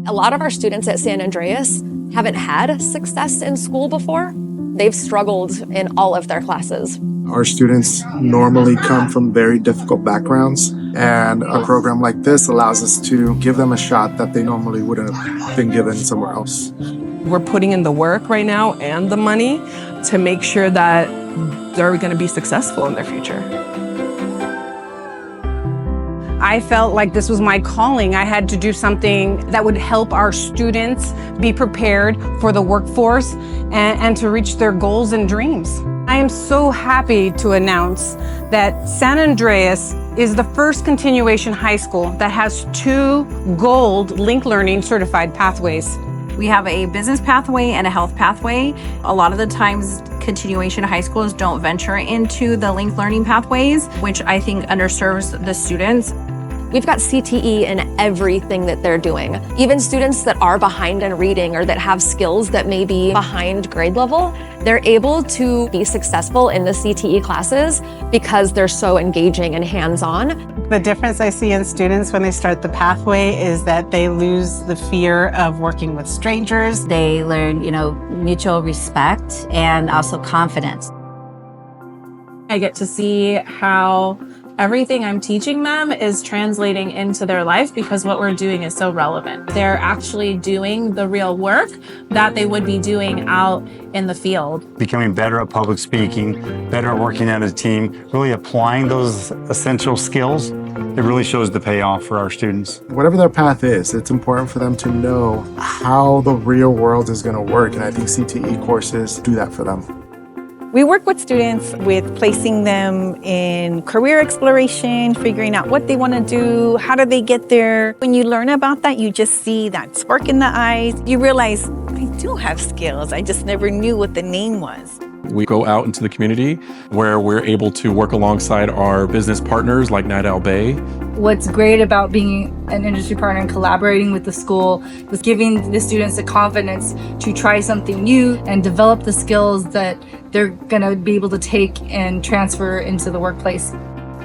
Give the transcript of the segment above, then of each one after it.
A lot of our students at San Andreas haven't had success in school before. They've struggled in all of their classes. Our students normally come from very difficult backgrounds, and a program like this allows us to give them a shot that they normally wouldn't have been given somewhere else. We're putting in the work right now and the money to make sure that they're going to be successful in their future. I felt like this was my calling. I had to do something that would help our students be prepared for the workforce and to reach their goals and dreams. I am so happy to announce that San Andreas is the first continuation high school that has 2 gold Link Learning certified pathways. We have a business pathway and a health pathway. A lot of the times, continuation high schools don't venture into the Link Learning pathways, which I think underserves the students. We've got CTE in everything that they're doing. Even students that are behind in reading or that have skills that may be behind grade level, they're able to be successful in the CTE classes because they're so engaging and hands-on. The difference I see in students when they start the pathway is that they lose the fear of working with strangers. They learn, mutual respect and also confidence. I get to see how everything I'm teaching them is translating into their life because what we're doing is so relevant. They're actually doing the real work that they would be doing out in the field. Becoming better at public speaking, better at working as a team, really applying those essential skills, it really shows the payoff for our students. Whatever their path is, it's important for them to know how the real world is going to work, and I think CTE courses do that for them. We work with students with placing them in career exploration, figuring out what they want to do, how do they get there. When you learn about that, you just see that spark in the eyes. You realize, I do have skills. I just never knew what the name was. We go out into the community where we're able to work alongside our business partners like Nidal Bay. What's great about being an industry partner and collaborating with the school is giving the students the confidence to try something new and develop the skills that they're going to be able to take and transfer into the workplace.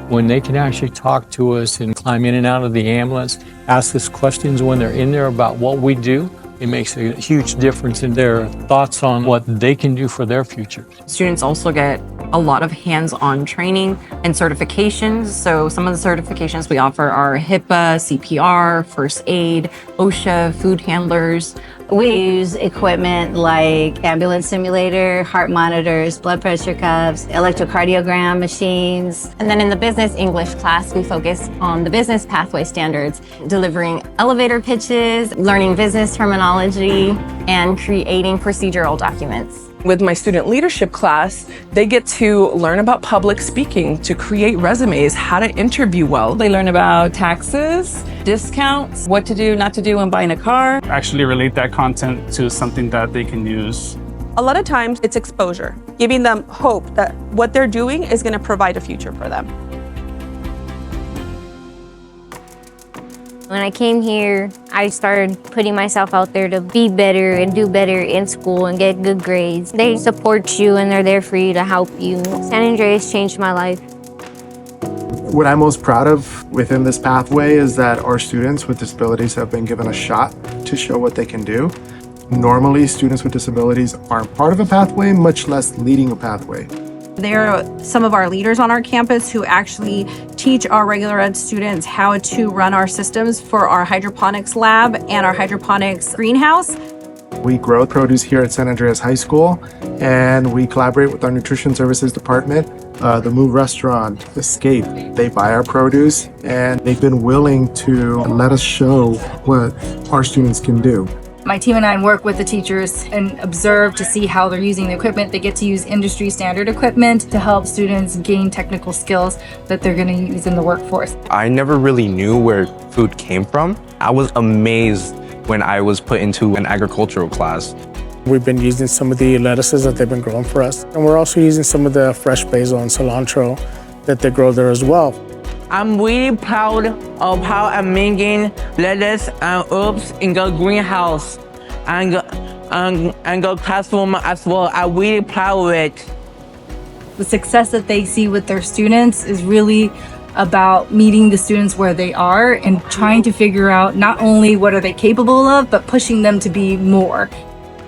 When they can actually talk to us and climb in and out of the ambulance, ask us questions when they're in there about what we do, it makes a huge difference in their thoughts on what they can do for their future. Students also get a lot of hands-on training and certifications. So some of the certifications we offer are HIPAA, CPR, first aid, OSHA, food handlers. We use equipment like ambulance simulator, heart monitors, blood pressure cuffs, electrocardiogram machines. And then in the business English class, we focus on the business pathway standards, delivering elevator pitches, learning business terminology, and creating procedural documents. With my student leadership class, they get to learn about public speaking, to create resumes, how to interview well. They learn about taxes, discounts, what to do, not to do when buying a car. Actually relate that content to something that they can use. A lot of times it's exposure, giving them hope that what they're doing is going to provide a future for them. When I came here, I started putting myself out there to be better and do better in school and get good grades. They support you and they're there for you to help you. San Andreas changed my life. What I'm most proud of within this pathway is that our students with disabilities have been given a shot to show what they can do. Normally, students with disabilities aren't part of a pathway, much less leading a pathway. They're some of our leaders on our campus who actually teach our regular ed students how to run our systems for our hydroponics lab and our hydroponics greenhouse. We grow produce here at San Andreas High School, and we collaborate with our nutrition services department, the Move Restaurant, Escape. They buy our produce, and they've been willing to let us show what our students can do. My team and I work with the teachers and observe to see how they're using the equipment. They get to use industry standard equipment to help students gain technical skills that they're going to use in the workforce. I never really knew where food came from. I was amazed when I was put into an agricultural class. We've been using some of the lettuces that they've been growing for us. And we're also using some of the fresh basil and cilantro that they grow there as well. I'm really proud of how I'm making lettuce and herbs in the greenhouse and the classroom as well. I'm really proud of it. The success that they see with their students is really about meeting the students where they are and trying to figure out not only what are they capable of, but pushing them to be more.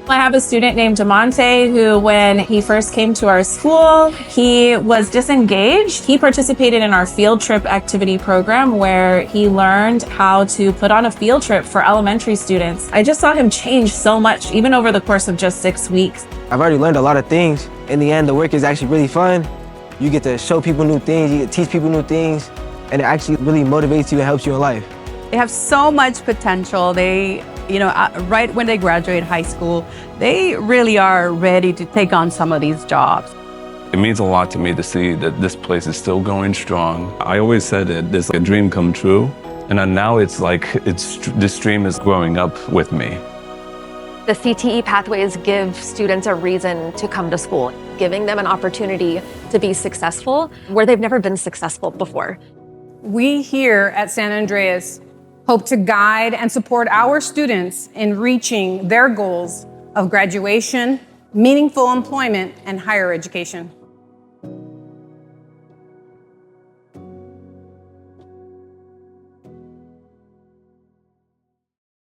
I have a student named Demonte who, when he first came to our school, he was disengaged. He participated in our field trip activity program where he learned how to put on a field trip for elementary students. I just saw him change so much, even over the course of just 6 weeks. I've already learned a lot of things. In the end, the work is actually really fun. You get to show people new things, you get to teach people new things, and it actually really motivates you and helps you in life. They have so much potential. They, right when they graduate high school, they really are ready to take on some of these jobs. It means a lot to me to see that this place is still going strong. I always said that this is a dream come true, and now it's like this dream is growing up with me. The CTE pathways give students a reason to come to school, giving them an opportunity to be successful where they've never been successful before. We here at San Andreas hope to guide and support our students in reaching their goals of graduation, meaningful employment, and higher education.